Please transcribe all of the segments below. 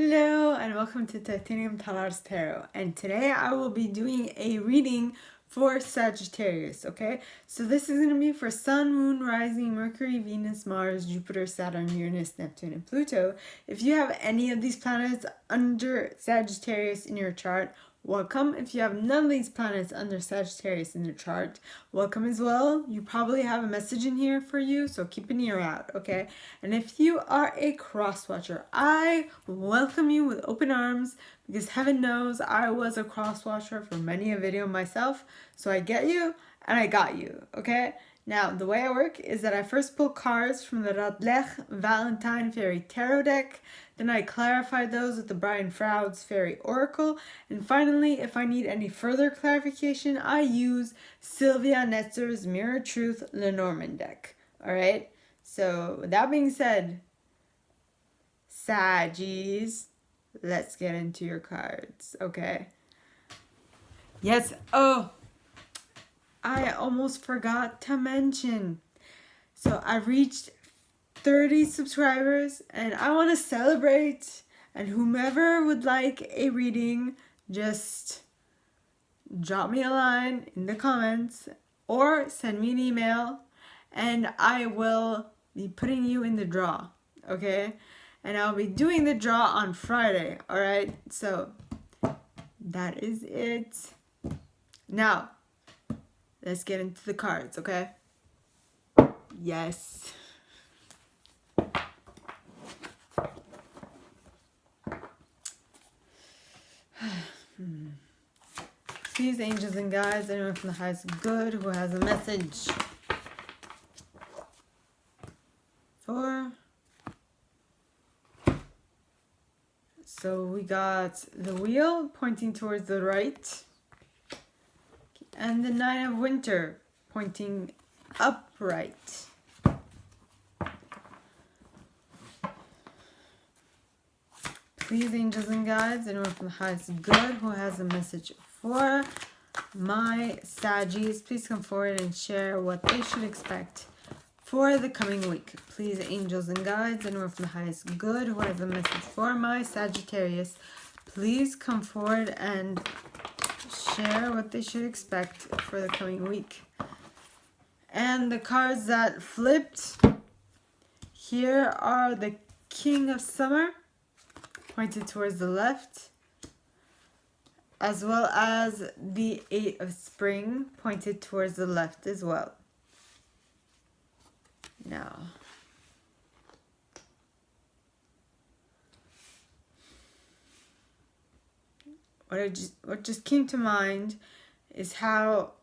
Hello and welcome to Titanium Talar's Tarot, and today I will be doing a reading for Sagittarius, okay? So this is going to be for Sun, Moon, Rising, Mercury, Venus, Mars, Jupiter, Saturn, Uranus, Neptune, and Pluto. If you have any of these planets under Sagittarius in your chart, welcome. If you have none of these planets under Sagittarius in your chart, welcome as well. You probably have a message in here for you, so keep an ear out, okay? And if you are a cross watcher, I welcome you with open arms, because heaven knows I was a cross watcher for many a video myself, so I get you and I got you, okay? Now, the way I work is that I first pull cards from the Radlech Valentine Fairy Tarot deck, then I clarify those with the Brian Froud's Fairy Oracle, and finally, if I need any further clarification, I use Sylvia Netzer's Mirror Truth Lenormand deck, alright? So, with that being said, Saggies, let's get into your cards, okay? Yes, oh, I almost forgot to mention. So I've reached 30 subscribers and I want to celebrate. And whomever would like a reading, just drop me a line in the comments or send me an email and I will be putting you in the draw, okay? And I'll be doing the draw on Friday, alright? So that is it. Now, let's get into the cards, okay? Yes. Please, angels and guides, anyone from the highest good who has a message for... So we got the wheel pointing towards the right, and the Nine of Winter pointing upright. Please, angels and guides, anyone from the highest good who has a message for my Saggies, please come forward and share what they should expect for the coming week. Please, angels and guides, anyone from the highest good who has a message for my Sagittarius, please come forward and share what they should expect for the coming week. And the cards that flipped here are the King of Summer, pointed towards the left, as well as the Eight of Spring, pointed towards the left as well. Now, what just came to mind is how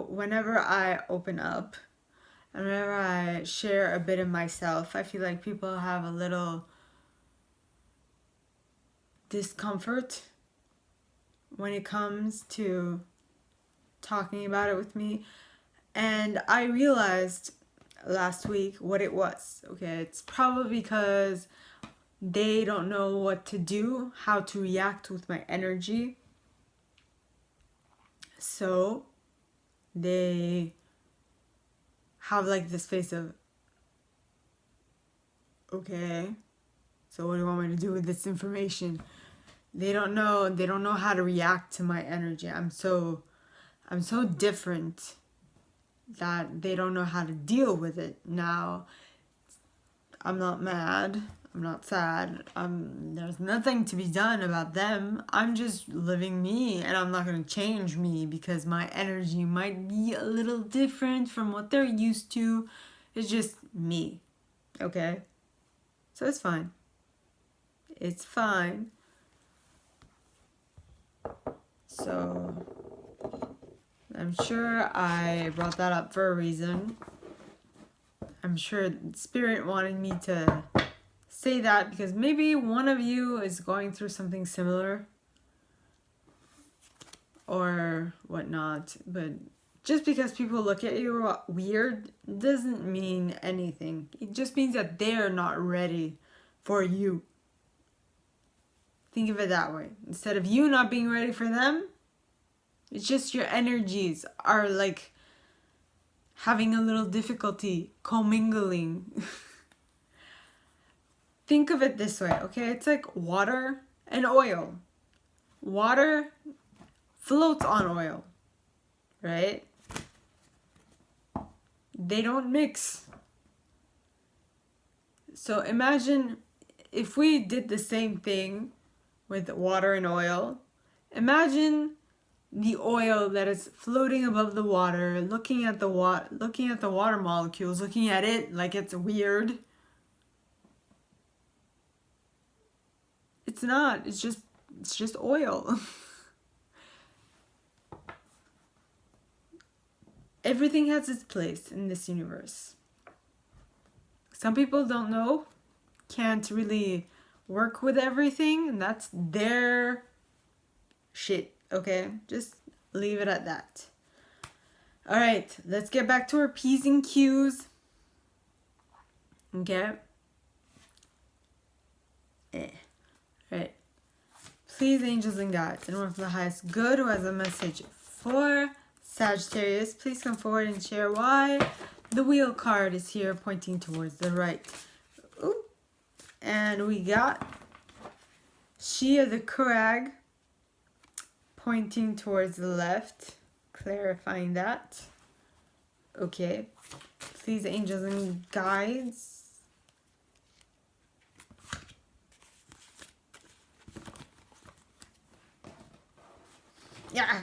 whenever I open up and whenever I share a bit of myself, I feel like people have a little discomfort when it comes to talking about it with me. And I realized last week what it was, okay? It's probably because they don't know what to do, how to react with my energy. So they have like this face of, okay, so what do you want me to do with this information? They don't know how to react to my energy. I'm so different that they don't know how to deal with it. Now, I'm not mad, I'm not sad, there's nothing to be done about them. I'm just living me, and I'm not going to change me because my energy might be a little different from what they're used to. It's just me, okay? So it's fine. It's fine. So I'm sure I brought that up for a reason. I'm sure Spirit wanted me to say that because maybe one of you is going through something similar or whatnot. But just because people look at you weird doesn't mean anything. It just means that they're not ready for you. Think of it that way. Instead of you not being ready for them, it's just your energies are like having a little difficulty commingling. think of it this way, okay? It's like water and oil. Water floats on oil, right? They don't mix. So imagine if we did the same thing with water and oil. Imagine the oil that is floating above the water, looking at the water molecules, looking at it like it's weird. It's not. It's just oil. Everything has its place in this universe. Some people don't know, can't really work with everything, and that's their shit, okay? Just leave it at that. Alright, let's get back to our P's and Q's. Okay? Right. Please, angels and guides, anyone from the highest good who has a message for Sagittarius, please come forward and share why the wheel card is here pointing towards the right. Ooh. And we got Shia the Crag pointing towards the left, clarifying that. Okay. Please, angels and guides. Yeah.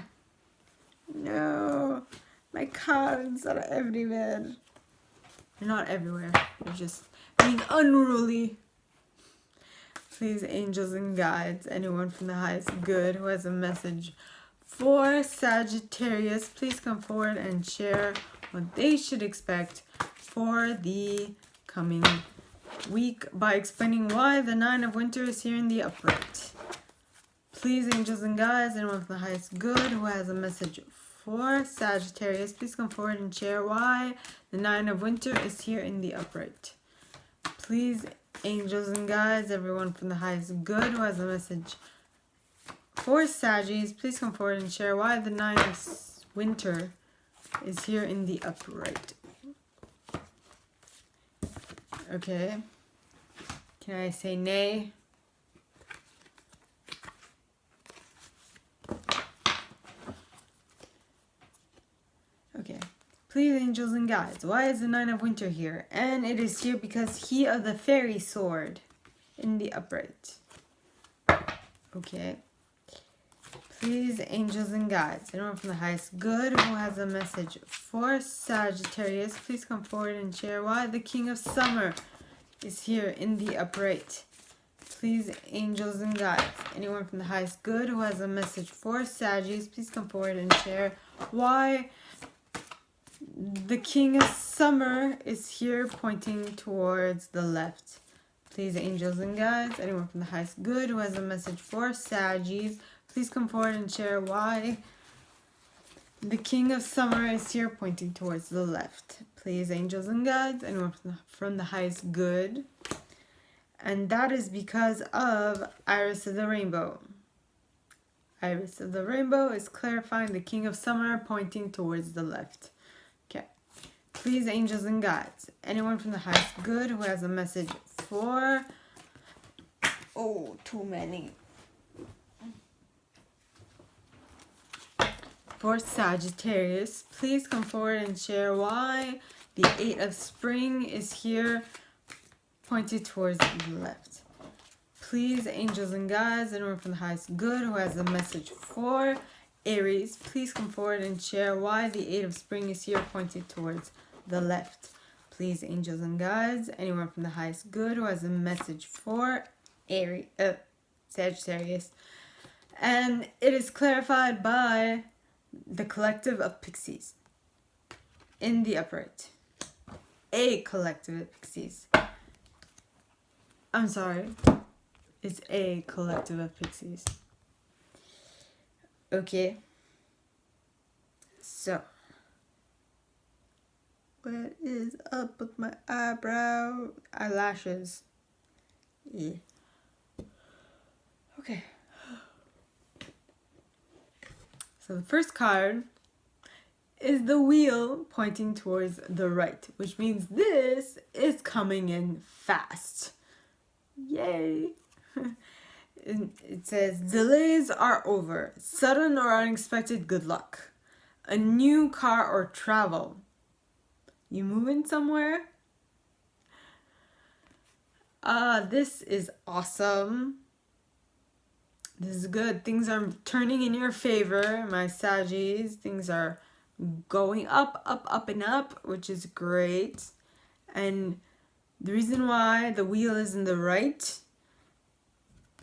No. My cards are everywhere. They're not everywhere. They're just being unruly. Please, angels and guides, anyone from the highest good who has a message for Sagittarius, please come forward and share what they should expect for the coming week by explaining why the Nine of Winter is here in the upright. Please, angels and guides, anyone from the highest good who has a message for Sagittarius, please come forward and share why the Nine of Winter is here in the upright. Please, angels and guides, everyone from the highest good who has a message for Saggies, please come forward and share why the Nine of Winter is here in the upright. Okay. Can I say nay? Okay. Please, angels and guides, why is the Nine of Winter here? And it is here because he of the fairy sword in the upright. Okay. Please, angels and guides, anyone from the highest good who has a message for Sagittarius, please come forward and share why the King of Summer is here in the upright. Please, angels and guides, anyone from the highest good who has a message for Saggies, please come forward and share why the King of Summer is here pointing towards the left. Please, angels and guides, anyone from the highest good who has a message for Saggies, please come forward and share why the King of Summer is here pointing towards the left. Please, angels and guides, anyone from the highest good. And that is because of Iris of the Rainbow. Iris of the Rainbow is clarifying the King of Summer pointing towards the left. Okay. Please, angels and guides, anyone from the highest good who has a message for... Oh, too many. For Sagittarius, please come forward and share why the Eight of Spring is here pointed towards the left. Please, angels and guides, anyone from the highest good who has a message for Aries, please come forward and share why the Eight of Spring is here pointed towards the left. Please, angels and guides, anyone from the highest good who has a message for Sagittarius. And it is clarified by the collective of pixies in the upright. A collective of pixies. I'm sorry. It's a collective of pixies. Okay. So, what is up with my eyelashes? Yeah. Okay. So the first card is the wheel pointing towards the right, which means this is coming in fast. Yay! It says, delays are over. Sudden or unexpected good luck. A new car or travel. You moving somewhere? This is awesome. This is good. Things are turning in your favor, my Saggies. Things are going up, up, up, and up, which is great. And the reason why the wheel is in the right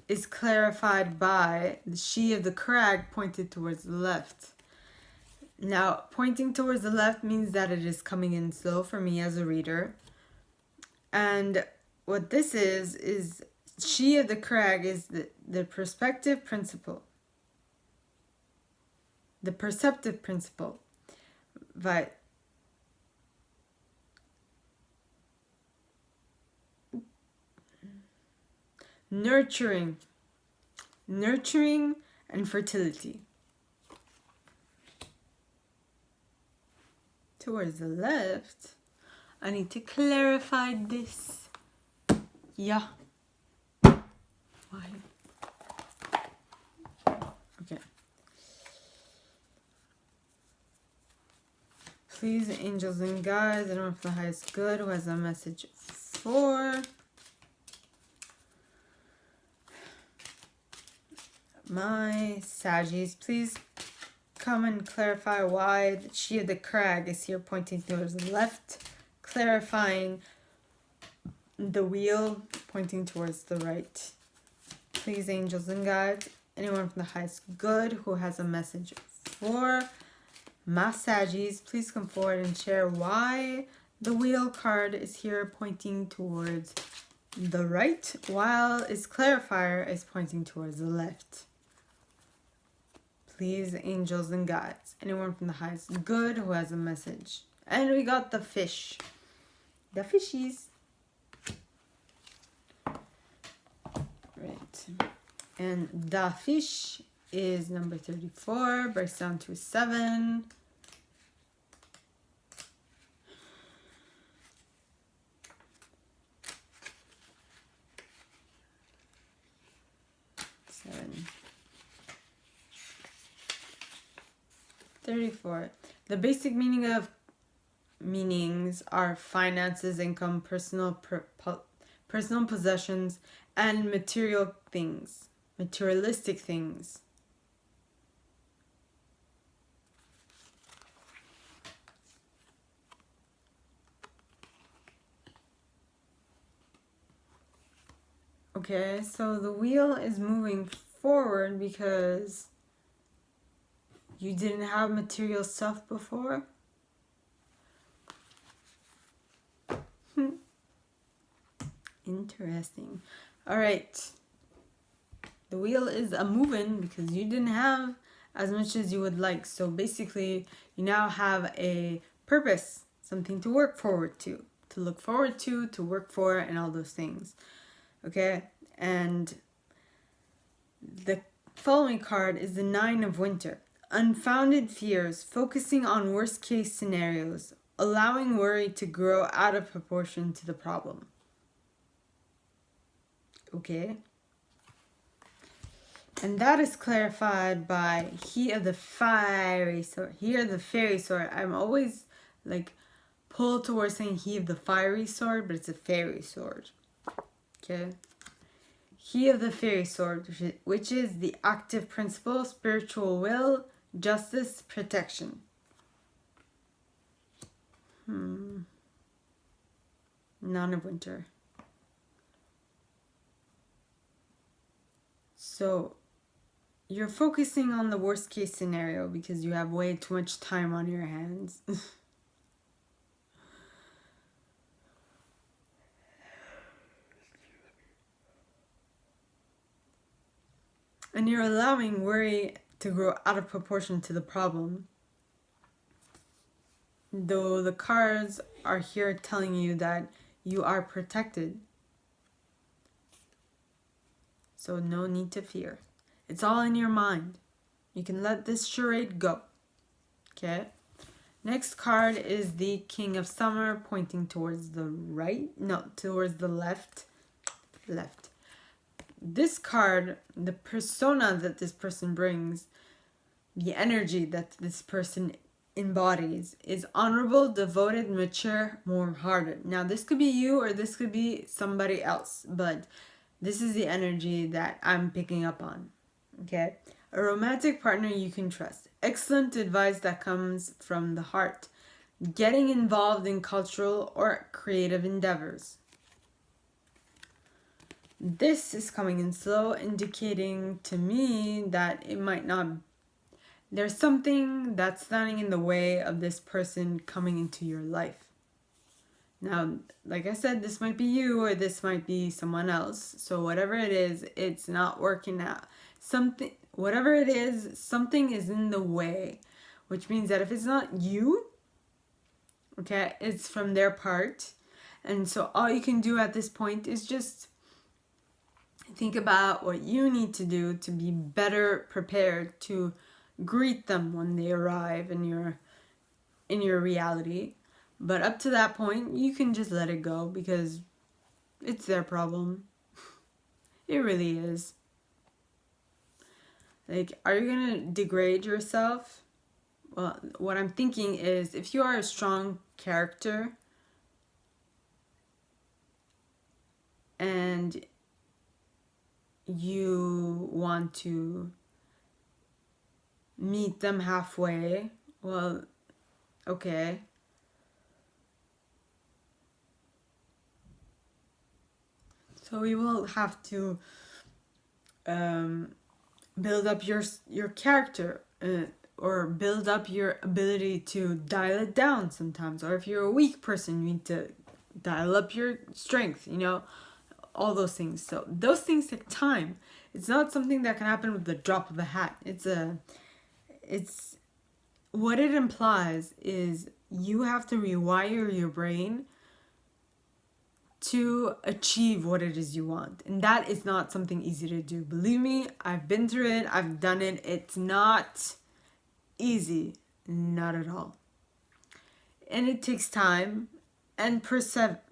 is clarified by the she of the crag pointed towards the left. Now, pointing towards the left means that it is coming in slow for me as a reader. And what this is she of the crag is the perspective principle. The perceptive principle. But nurturing and fertility. Towards the left, I need to clarify this. Yeah. Why? Okay. Please, angels and guides, anyone from the highest good who has a message for my Saggies, please come and clarify why she of the crag is here pointing towards the left, clarifying the wheel pointing towards the right. Please, angels and guides, anyone from the highest good who has a message for my Saggies, please come forward and share why the wheel card is here pointing towards the right, while its clarifier is pointing towards the left. Please, angels and guides, anyone from the highest good who has a message. And we got the fish. The fishies. Right. And the fish is number 34, breaks down to 7. Seven. 34. The basic meanings are finances, income, personal possessions, and materialistic things. Okay, so the wheel is moving forward because you didn't have material stuff before. Interesting. All right. The wheel is a moving because you didn't have as much as you would like. So basically, you now have a purpose, something to work forward to look forward to work for, and all those things. Okay? And the following card is the 9 of Winter. Unfounded fears, focusing on worst case scenarios, allowing worry to grow out of proportion to the problem. Okay? And that is clarified by he of the fiery sword. He of the fairy sword. I'm always like pulled towards saying he of the fiery sword, but it's a fairy sword. Okay? He of the fairy sword, which is the active principle, spiritual will, justice, protection. None of Winter. So you're focusing on the worst case scenario because you have way too much time on your hands. And you're allowing worry to grow out of proportion to the problem. Though the cards are here telling you that you are protected. So no need to fear. It's all in your mind. You can let this charade go. Okay? Next card is the King of Summer pointing towards the right. No, towards the left. left. This card, the persona that this person brings, the energy that this person embodies is honorable, devoted, mature, warm-hearted. Now, this could be you or this could be somebody else, but this is the energy that I'm picking up on. Okay? A romantic partner you can trust. Excellent advice that comes from the heart. Getting involved in cultural or creative endeavors. This is coming in slow, indicating to me that it might not. There's something that's standing in the way of this person coming into your life. Now, like I said, this might be you or this might be someone else. So whatever it is, it's not working out. Whatever it is, something is in the way, which means that if it's not you, okay, it's from their part. And so all you can do at this point is just think about what you need to do to be better prepared to greet them when they arrive in your reality. But up to that point, you can just let it go because it's their problem. It really is. Like, are you gonna degrade yourself? Well, what I'm thinking is, if you are a strong character and you want to meet them halfway, well, okay. So we will have to build up your character or build up your ability to dial it down sometimes. Or if you're a weak person, you need to dial up your strength, all those things. So those things take time. It's not something that can happen with the drop of a hat. It's what it implies is you have to rewire your brain to achieve what it is you want. And that is not something easy to do. Believe me, I've been through it. I've done it. It's not easy. Not at all. And it takes time and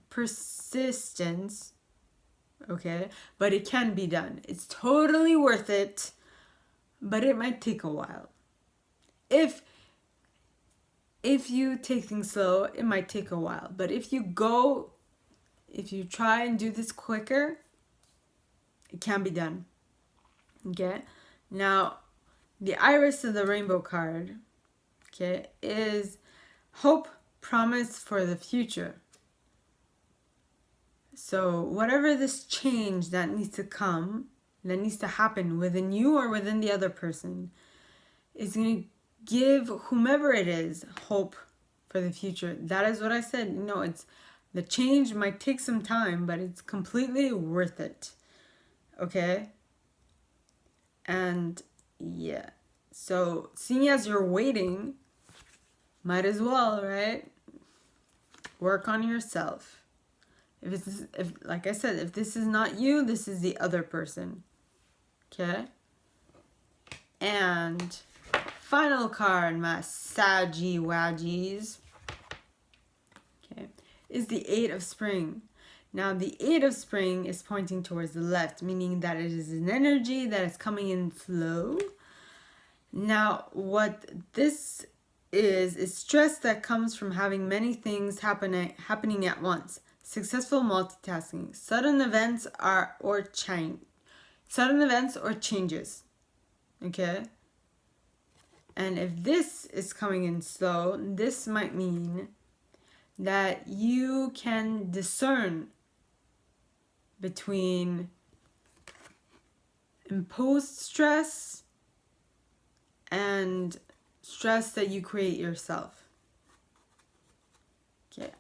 persistence. Okay? But it can be done. It's totally worth it. But it might take a while. If you take things slow, it might take a while. But if you try and do this quicker, it can be done. Okay? Now, the iris of the rainbow card, okay, is hope, promise for the future. So whatever this change that needs to happen within you or within the other person, is going to give whomever it is hope for the future. That is what I said. The change might take some time, but it's completely worth it. Okay? And yeah. So, seeing as you're waiting, might as well, right? Work on yourself. Like I said, if this is not you, this is the other person. Okay? And final card, my Saggy Waggies, okay, is the Eight of Spring. Now, the Eight of Spring is pointing towards the left, meaning that it is an energy that is coming in flow. Now, what this is stress that comes from having many things happening at once. Successful multitasking, sudden events or changes. Okay? And if this is coming in slow, this might mean that you can discern between imposed stress and stress that you create yourself. Okay,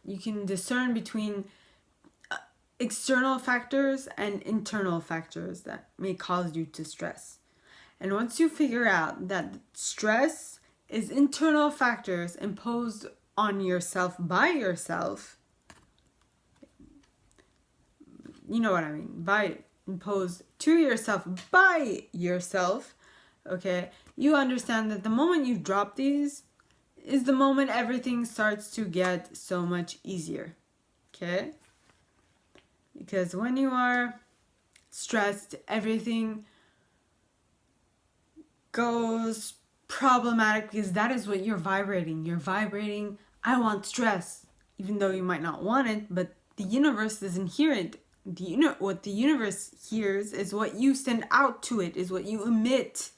you can discern between external factors and internal factors that may cause you to stress. And once you figure out that stress is internal factors imposed on yourself by yourself, you know what I mean, imposed to yourself by yourself, okay, you understand that the moment you drop these is the moment everything starts to get so much easier. Okay? Because when you are stressed, everything goes problematic because that is what you're vibrating. You're vibrating, I want stress, even though you might not want it, but the universe doesn't hear it. What the universe hears is what you send out to it, is what you emit.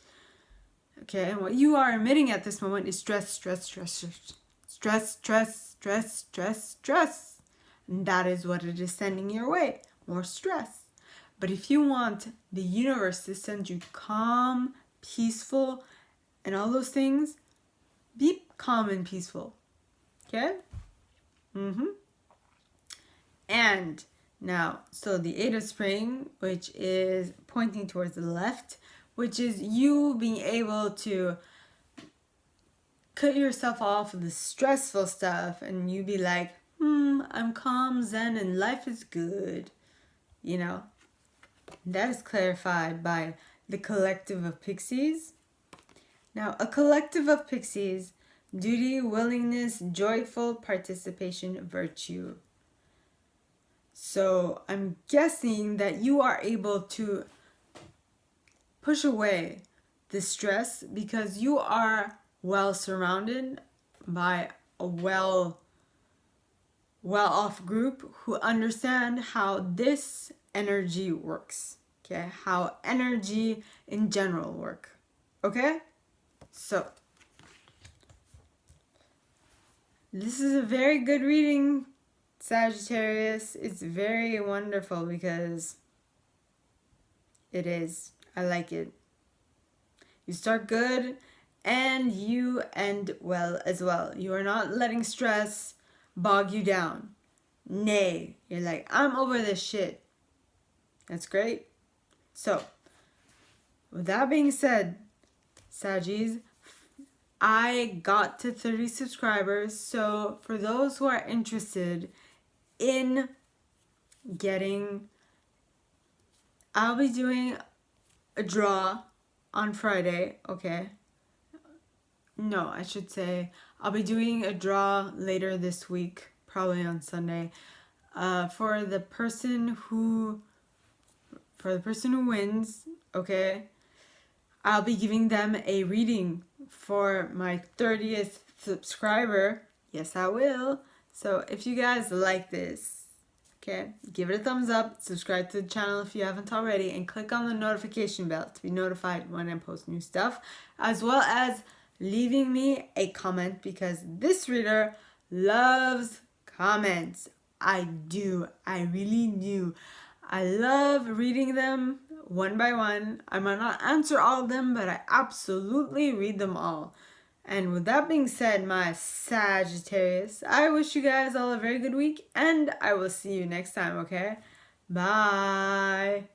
Okay, and what you are emitting at this moment is stress, stress, stress, stress, stress, stress, stress, stress, stress. And that is what it is sending your way, more stress. But if you want the universe to send you calm, peaceful, and all those things, be calm and peaceful. Okay? And now, so the Eight of Spring, which is pointing towards the left, which is you being able to cut yourself off of the stressful stuff and you be like, I'm calm, zen, and life is good. You know? That is clarified by the collective of pixies. Now, a collective of pixies, duty, willingness, joyful participation, virtue. So I'm guessing that you are able to push away the stress because you are well surrounded by a well-off group who understand how this energy works. Okay, how energy in general work. Okay? So, this is a very good reading, Sagittarius. It's very wonderful because it is. I like it. You start good and you end well as well. You are not letting stress bog you down. Nay, you're like, I'm over this shit. That's great. So, with that being said, Saggies, I got to 30 subscribers. So, for those who are interested in getting, I'll be doing a draw on Friday, okay? No, I should say I'll be doing a draw later this week, probably on Sunday, for the person who wins, okay? I'll be giving them a reading for my 30th subscriber. Yes, I will. So if you guys like this, okay, give it a thumbs up, subscribe to the channel if you haven't already, and click on the notification bell to be notified when I post new stuff, as well as leaving me a comment because this reader loves comments. I do. I really do. I love reading them one by one. I might not answer all of them, but I absolutely read them all. And with that being said, my Sagittarius, I wish you guys all a very good week, and I will see you next time, okay? Bye.